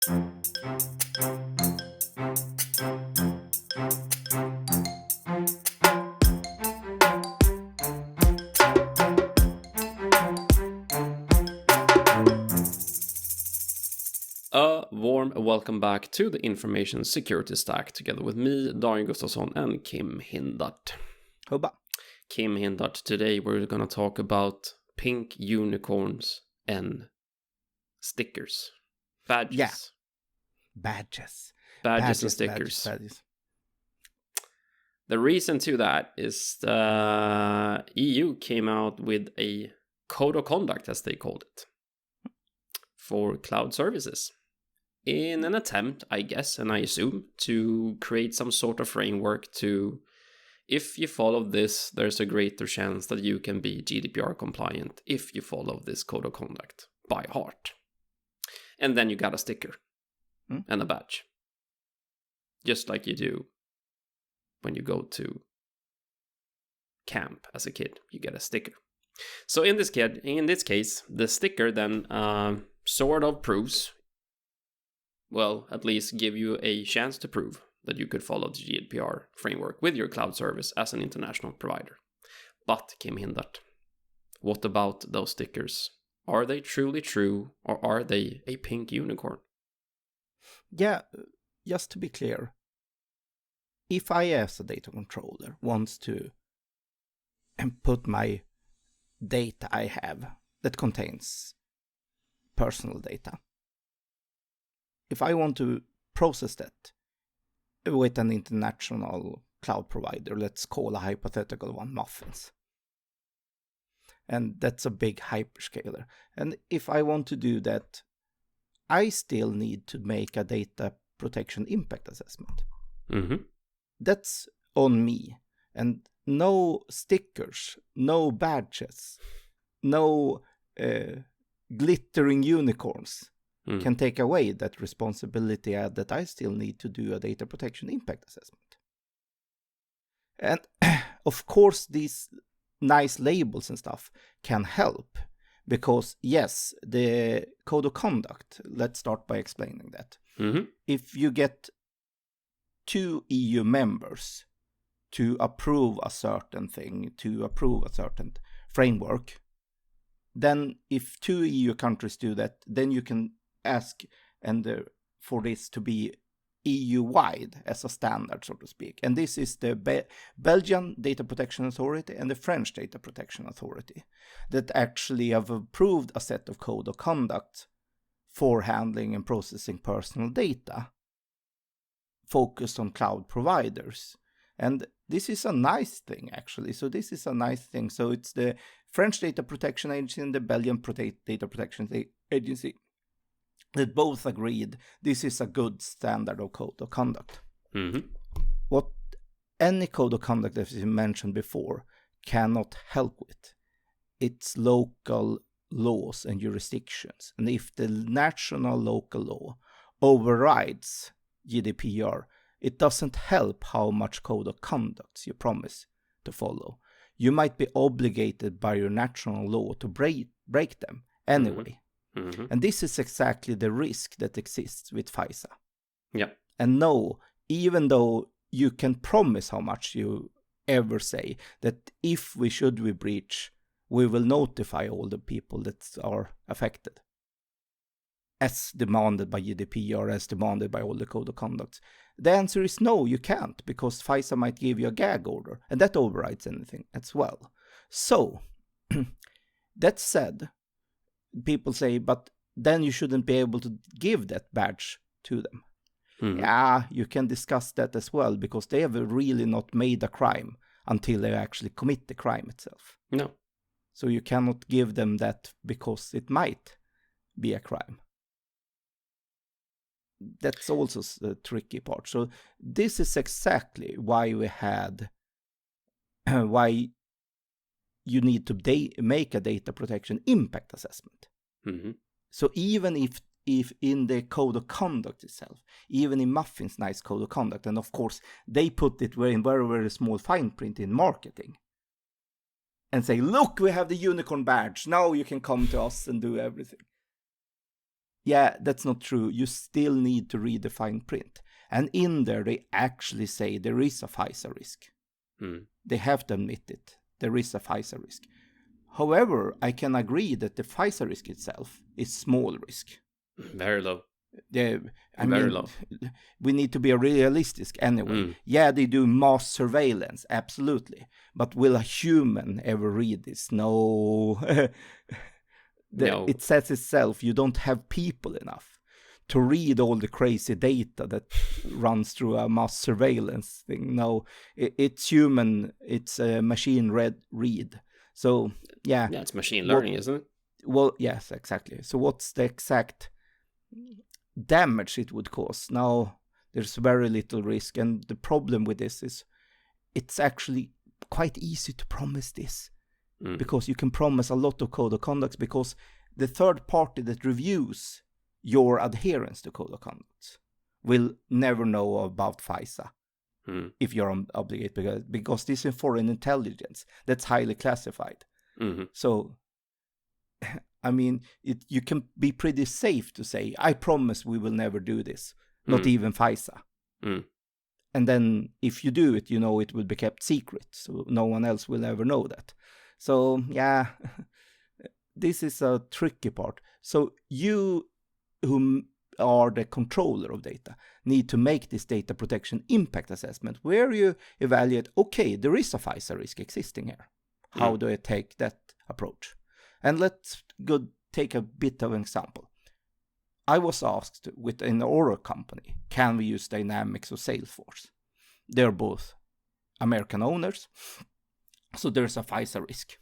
A warm welcome back to the Information Security Stack together with me, Daniel Gustafsson, and Kim Hindart. Hubba. Kim Hindart, today we're going to talk about pink unicorns and stickers. Badges. Yeah. Badges and stickers. Badges. The reason to that is the EU came out with a code of conduct, as they called it, for cloud services. In an attempt, I guess, and I assume, to create some sort of framework to, if you follow this, there's a greater chance that you can be GDPR compliant if you follow this code of conduct by heart. And then you got a sticker and a badge. Just like you do when you go to camp as a kid, you get a sticker. So in this case, the sticker then sort of proves, well, at least give you a chance to prove that you could follow the GDPR framework with your cloud service as an international provider. But, Kim Hindart, what about those stickers? Are they truly true, or are they a pink unicorn? Yeah, just to be clear, if I as a data controller wants to put my data I have that contains personal data, if I want to process that with an international cloud provider, let's call a hypothetical one Muffins, and that's a big hyperscaler, and if I want to do that, I still need to make a data protection impact assessment. That's on me, and no stickers, no badges, no glittering unicorns can take away that responsibility that I still need to do a data protection impact assessment. And of course, these nice labels and stuff can help, because yes, the code of conduct, let's start by explaining that. If you get 2 EU members to approve a certain thing, to approve a certain framework, then if 2 EU countries do that, then you can ask for this to be EU-wide as a standard, so to speak. And this is the Belgian Data Protection Authority and the French Data Protection Authority that actually have approved a set of code of conduct for handling and processing personal data focused on cloud providers. And this is a nice thing, actually. So this is a nice thing. So it's the French Data Protection Agency and the Belgian Data Protection Agency that both agreed this is a good standard of code of conduct. What any code of conduct, as you mentioned before, cannot help with, it's local laws and jurisdictions. And if the national local law overrides GDPR, it doesn't help how much code of conduct you promise to follow. You might be obligated by your national law to break them anyway. And this is exactly the risk that exists with FISA. Yeah. And no, even though you can promise how much you ever say that if we breach, we will notify all the people that are affected, as demanded by GDPR, as demanded by all the code of conduct. The answer is no, you can't, because FISA might give you a gag order, and that overrides anything as well. So, that said, people say, but then you shouldn't be able to give that badge to them. Yeah, you can discuss that as well, because they have really not made a crime until they actually commit the crime itself. No. So you cannot give them that because it might be a crime. That's also the tricky part. So this is exactly why why you need to make a data protection impact assessment. So even if in the code of conduct itself, even in Muffin's nice code of conduct, and of course they put it in very, very small fine print in marketing, and say, look, we have the unicorn badge, now you can come to us and do everything. Yeah, that's not true. You still need to read the fine print. And in there, they actually say there is a FISA risk. They have to admit it. There is a FISA risk. However, I can agree that the FISA risk itself is small risk. Very low. Very low. We need to be realistic anyway. Yeah, they do mass surveillance, absolutely. But will a human ever read this? No. No. It says itself, you don't have people enough to read all the crazy data that runs through a mass surveillance thing. No, it's human, it's a machine read. So, yeah. Yeah, it's machine learning, isn't it? Well, yes, exactly. So what's the exact damage it would cause? Now, there's very little risk. And the problem with this is it's actually quite easy to promise this. Because you can promise a lot of code of conducts, because the third party that reviews your adherence to code of conduct will never know about FISA if you're obligated, because this is foreign intelligence that's highly classified. So, I mean, you can be pretty safe to say, I promise we will never do this, not even FISA. And then if you do it, you know it will be kept secret, so no one else will ever know that. So, yeah, this is a tricky part. So you, who are the controller of data, need to make this data protection impact assessment where you evaluate, okay, there is a FISA risk existing here. How do I take that approach? And let's go take a bit of an example. I was asked with an oral company, can we use Dynamics or Salesforce? They're both American owners. So there's a FISA risk.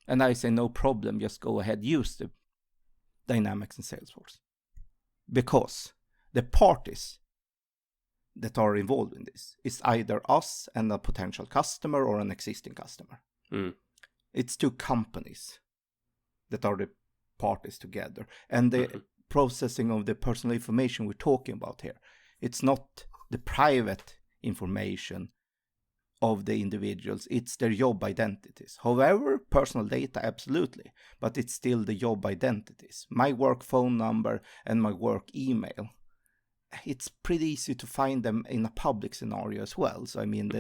And I say, no problem, just go ahead, use the Dynamics and Salesforce. Because the parties that are involved in this is either us and a potential customer or an existing customer. It's two companies that are the parties together. And the processing of the personal information we're talking about here, it's not the private information of the individuals, it's their job identities. However, personal data, absolutely, but it's still the job identities. My work phone number and my work email. It's pretty easy to find them in a public scenario as well. So, I mean,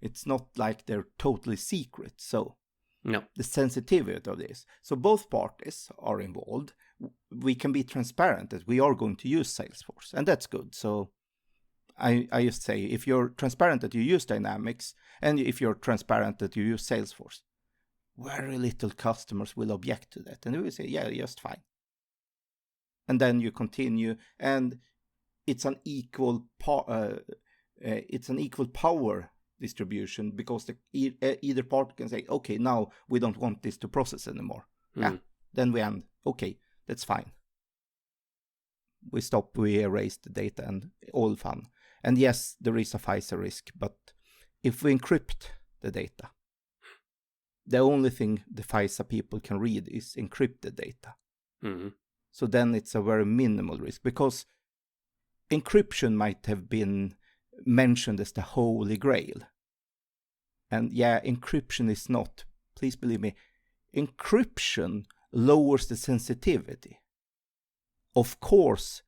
it's not like they're totally secret. So, no, the sensitivity of this. So, both parties are involved. We can be transparent that we are going to use Salesforce, and that's good. So, I just say, if you're transparent that you use Dynamics, and if you're transparent that you use Salesforce, very little customers will object to that. And they will say, yeah, just fine. And then you continue, and it's an equal power distribution, because either party can say, okay, now we don't want this to process anymore. Yeah, then we end. Okay, that's fine. We stop, we erase the data, and all fun. And yes, there is a FISA risk, but if we encrypt the data, the only thing the FISA people can read is encrypted data. So then it's a very minimal risk, because encryption might have been mentioned as the holy grail. And yeah, encryption is not. Please believe me, encryption lowers the sensitivity. Of course,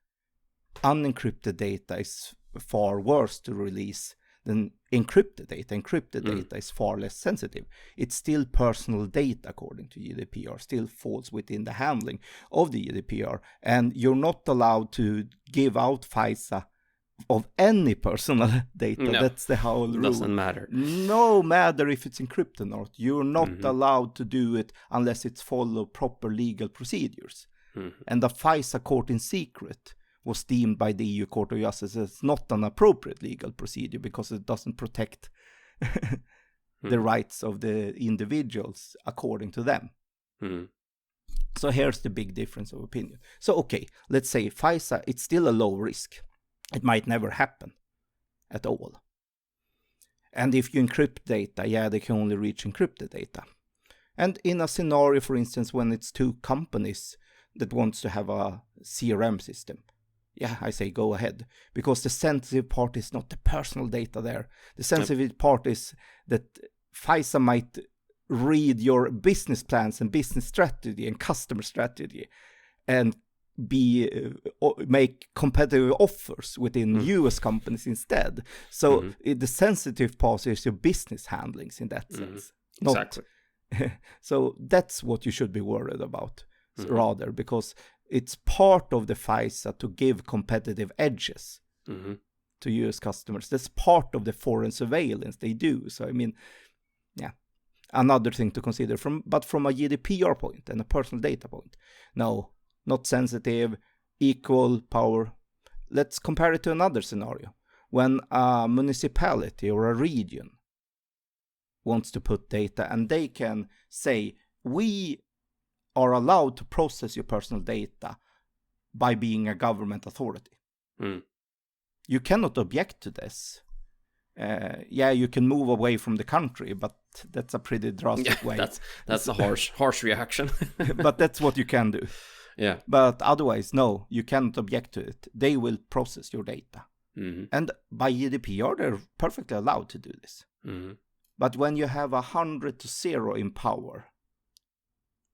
unencrypted data is far worse to release than encrypted data. Encrypted data is far less sensitive. It's still personal data according to GDPR, still falls within the handling of the GDPR. And you're not allowed to give out FISA of any personal data. No, that's the whole rule. Doesn't matter. No matter if it's encrypted or not. You're not allowed to do it unless it's follow proper legal procedures. And the FISA court in secret was deemed by the EU Court of Justice as not an appropriate legal procedure, because it doesn't protect the rights of the individuals according to them. So here's the big difference of opinion. So, okay, let's say FISA, it's still a low risk. It might never happen at all. And if you encrypt data, yeah, they can only reach encrypted data. And in a scenario, for instance, when it's two companies that wants to have a CRM system, yeah, I say go ahead, because the sensitive part is not the personal data there. The sensitive part is that FISA might read your business plans and business strategy and customer strategy and make competitive offers within US companies instead. So the sensitive part is your business handlings in that sense. Exactly. So that's what you should be worried about rather, because it's part of the FISA to give competitive edges to US customers. That's part of the foreign surveillance they do. So I mean, yeah, another thing to consider but from a GDPR point and a personal data point. No, not sensitive, equal power. Let's compare it to another scenario. When a municipality or a region wants to put data and they can say, we are allowed to process your personal data by being a government authority. You cannot object to this. You can move away from the country, but that's a pretty drastic way. That's a harsh reaction. But that's what you can do. Yeah. But otherwise, no, you cannot object to it. They will process your data. And by GDPR, they're perfectly allowed to do this. But when you have 100 to 0 in power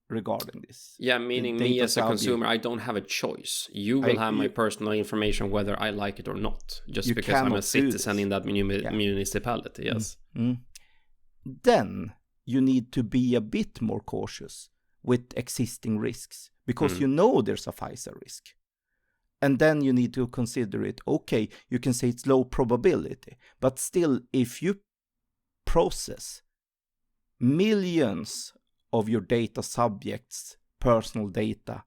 regarding this. Yeah, meaning me as a consumer, I don't have a choice. You will have my personal information whether I like it or not, just because I'm a citizen in that municipality, yes. Then you need to be a bit more cautious with existing risks, because you know there's a FISA risk. And then you need to consider it, okay, you can say it's low probability, but still, if you process millions of your data subjects' personal data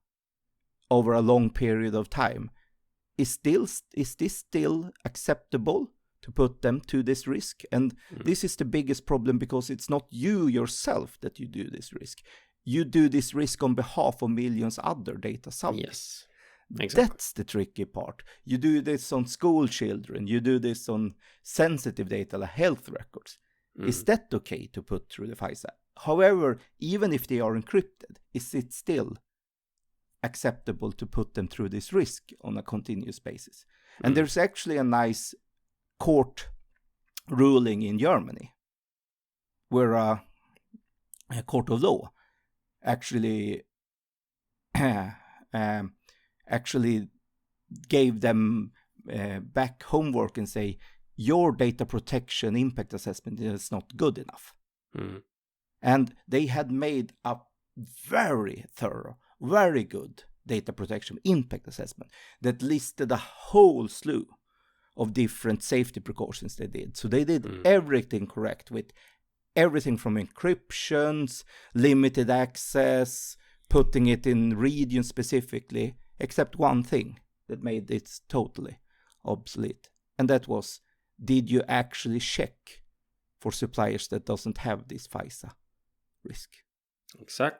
over a long period of time, is this still acceptable to put them to this risk? And this is the biggest problem, because it's not you yourself that you do this risk. You do this risk on behalf of millions other data subjects. Yes, exactly. That's the tricky part. You do this on school children. You do this on sensitive data like health records. Is that okay to put through the FISA? However, even if they are encrypted, is it still acceptable to put them through this risk on a continuous basis? And there's actually a nice court ruling in Germany where a court of law actually gave them back homework and say, your data protection impact assessment is not good enough. And they had made a very thorough, very good data protection impact assessment that listed a whole slew of different safety precautions they did. So they did everything correct, with everything from encryptions, limited access, putting it in region specifically, except one thing that made it totally obsolete. And that was, did you actually check for suppliers that doesn't have this FISA risk? Exactly.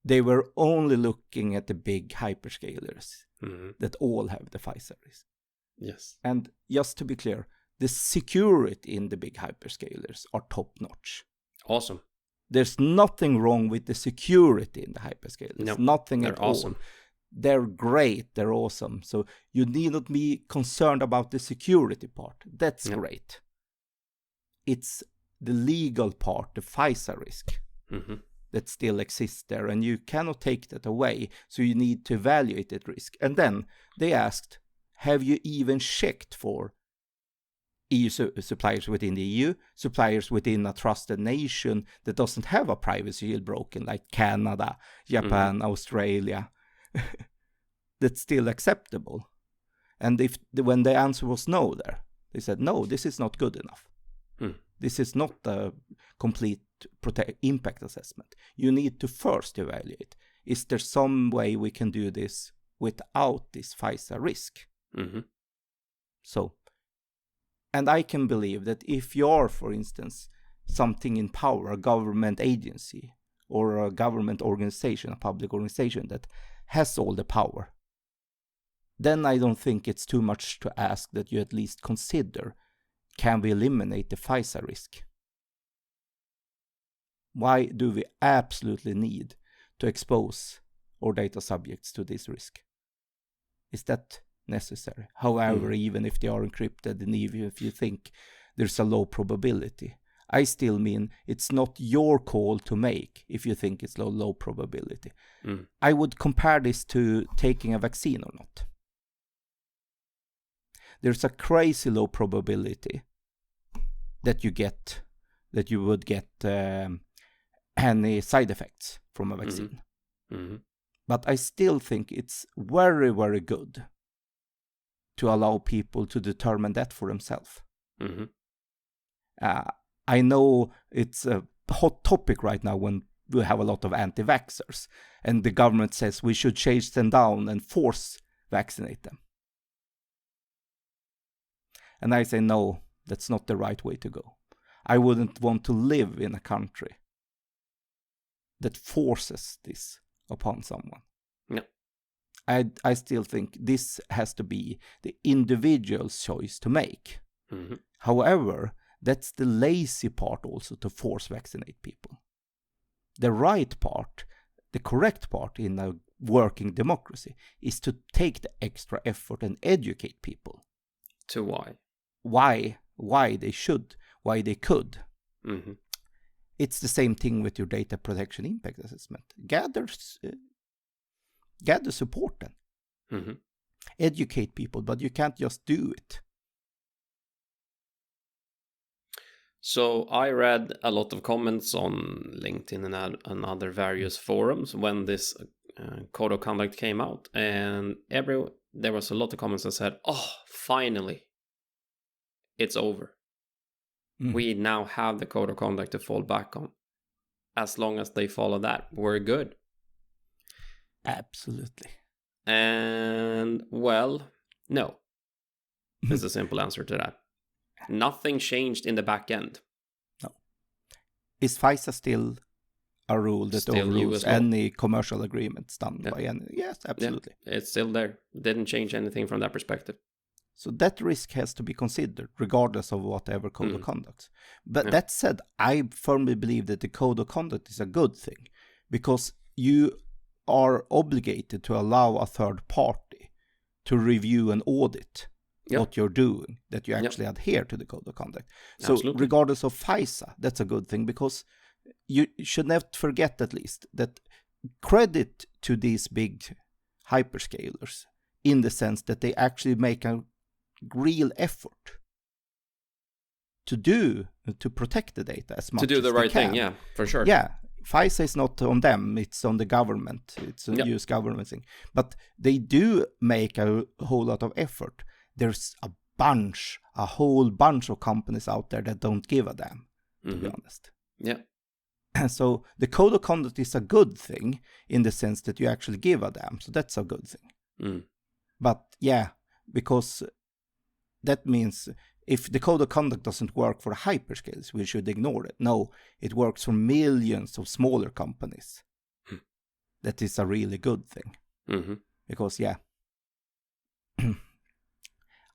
They were only looking at the big hyperscalers that all have the FISA risk. Yes. And just to be clear, the security in the big hyperscalers are top notch. Awesome. There's nothing wrong with the security in the hyperscalers. No, nothing at all. Awesome. They're great. They're awesome. So you need not be concerned about the security part. That's great. It's the legal part, the FISA risk, that still exists there. And you cannot take that away. So you need to evaluate that risk. And then they asked, have you even checked for EU suppliers within the EU, suppliers within a trusted nation that doesn't have a privacy shield broken, like Canada, Japan, Australia, that's still acceptable? And when the answer was no there, they said, no, this is not good enough. This is not a complete impact assessment. You need to first evaluate, is there some way we can do this without this FISA risk? So, and I can believe that if you're, for instance, something in power, a government agency or a government organization, a public organization that has all the power, then I don't think it's too much to ask that you at least consider, can we eliminate the FISA risk? Why do we absolutely need to expose our data subjects to this risk? Is that necessary? However, even if they are encrypted and even if you think there's a low probability, I still mean it's not your call to make if you think it's low probability. I would compare this to taking a vaccine or not. There's a crazy low probability that you would get any side effects from a vaccine. But I still think it's very, very good to allow people to determine that for themselves. I know it's a hot topic right now when we have a lot of anti-vaxxers, and the government says we should chase them down and force vaccinate them. And I say, no, that's not the right way to go. I wouldn't want to live in a country that forces this upon someone. No. I still think this has to be the individual's choice to make. However, that's the lazy part also, to force vaccinate people. The right part, the correct part in a working democracy is to take the extra effort and educate people. To why? Why they should, why they could. It's the same thing with your data protection impact assessment. Gather support then. Educate people, but you can't just do it. So I read a lot of comments on LinkedIn and other various forums when this code of conduct came out, and there was a lot of comments that said, "Oh, finally, it's over. We now have the code of conduct to fall back on. As long as they follow that, we're good." Absolutely. And well, no. There's a simple answer to that. Nothing changed in the back end. No. Is FISA still a rule that overrules any commercial agreements done by any? Yes, absolutely. Yeah, it's still there. Didn't change anything from that perspective. So that risk has to be considered, regardless of whatever code of conduct. But that said, I firmly believe that the code of conduct is a good thing, because you are obligated to allow a third party to review and audit what you're doing, that you actually adhere to the code of conduct. So regardless of FISA, that's a good thing, because you should not forget, at least, that credit to these big hyperscalers in the sense that they actually make a real effort to protect the data as much as they can. To do the right thing, yeah, for sure. Yeah, FISA is not on them, it's on the government. It's a US government thing. But they do make a whole lot of effort. There's a whole bunch of companies out there that don't give a damn, to be honest. Yeah. And so the code of conduct is a good thing in the sense that you actually give a damn. So that's a good thing. But yeah, because that means if the code of conduct doesn't work for hyperscalers, we should ignore it. No, it works for millions of smaller companies. That is a really good thing. Because,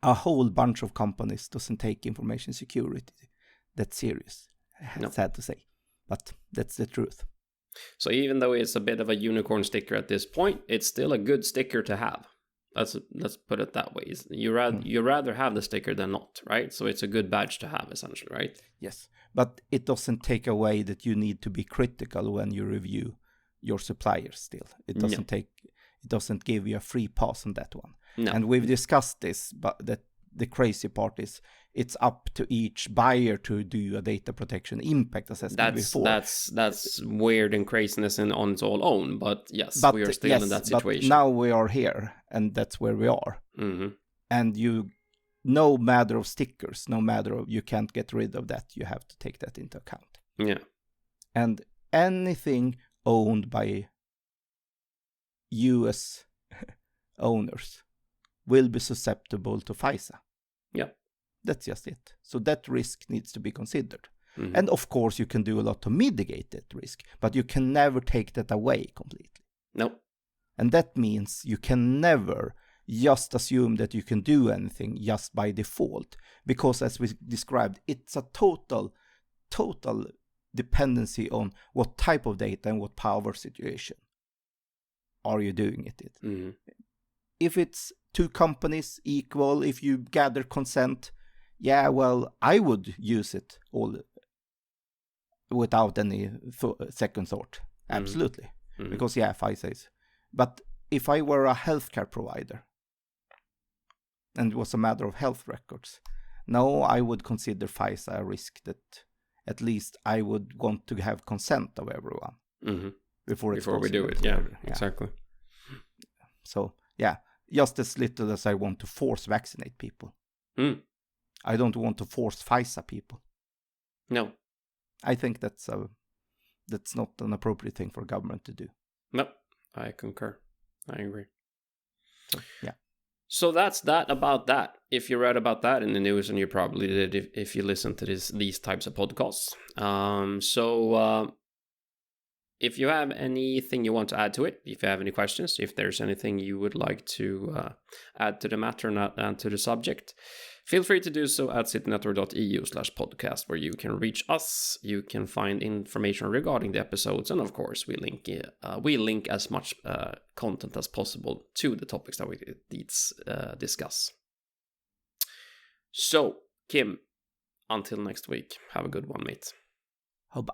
a whole bunch of companies doesn't take information security that serious. Sad to say, but that's the truth. So even though it's a bit of a unicorn sticker at this point, it's still a good sticker to have. Let's put it that way. You rather have the sticker than not, right? So it's a good badge to have, essentially, right? Yes, but it doesn't take away that you need to be critical when you review your suppliers. Still, it doesn't give you a free pass on that one. No. And we've discussed this, but that the crazy part is it's up to each buyer to do a data protection impact assessment before. That's weird and craziness on its all own, but we are still in that situation. But now we are here, and that's where we are. And no matter of stickers, you can't get rid of that. You have to take that into account. Yeah. And anything owned by US owners will be susceptible to FISA. Yeah. That's just it. So that risk needs to be considered. And of course, you can do a lot to mitigate that risk, but you can never take that away completely. No. And that means you can never just assume that you can do anything just by default, because as we described, it's a total dependency on what type of data and what power situation are you doing it in. If it's two companies equal, if you gather consent, I would use it all without any second thought. Absolutely. Because FISA is. But if I were a healthcare provider and it was a matter of health records, no, I would consider FISA a risk that at least I would want to have consent of everyone before we do it. Yeah, exactly. So, just as little as I want to force vaccinate people. I don't want to force FISA people. No. I think that's not an appropriate thing for government to do. No, I concur. I agree. So, So that's that about that. If you read about that in the news, and you probably did if you listen to these types of podcasts. If you have anything you want to add to it, if you have any questions, if there's anything you would like to add to the matter and to the subject, feel free to do so at citynetwork.eu/podcast, where you can reach us. You can find information regarding the episodes, and of course, we link as much content as possible to the topics that we discuss. So, Kim, until next week, have a good one, mate. Hobba.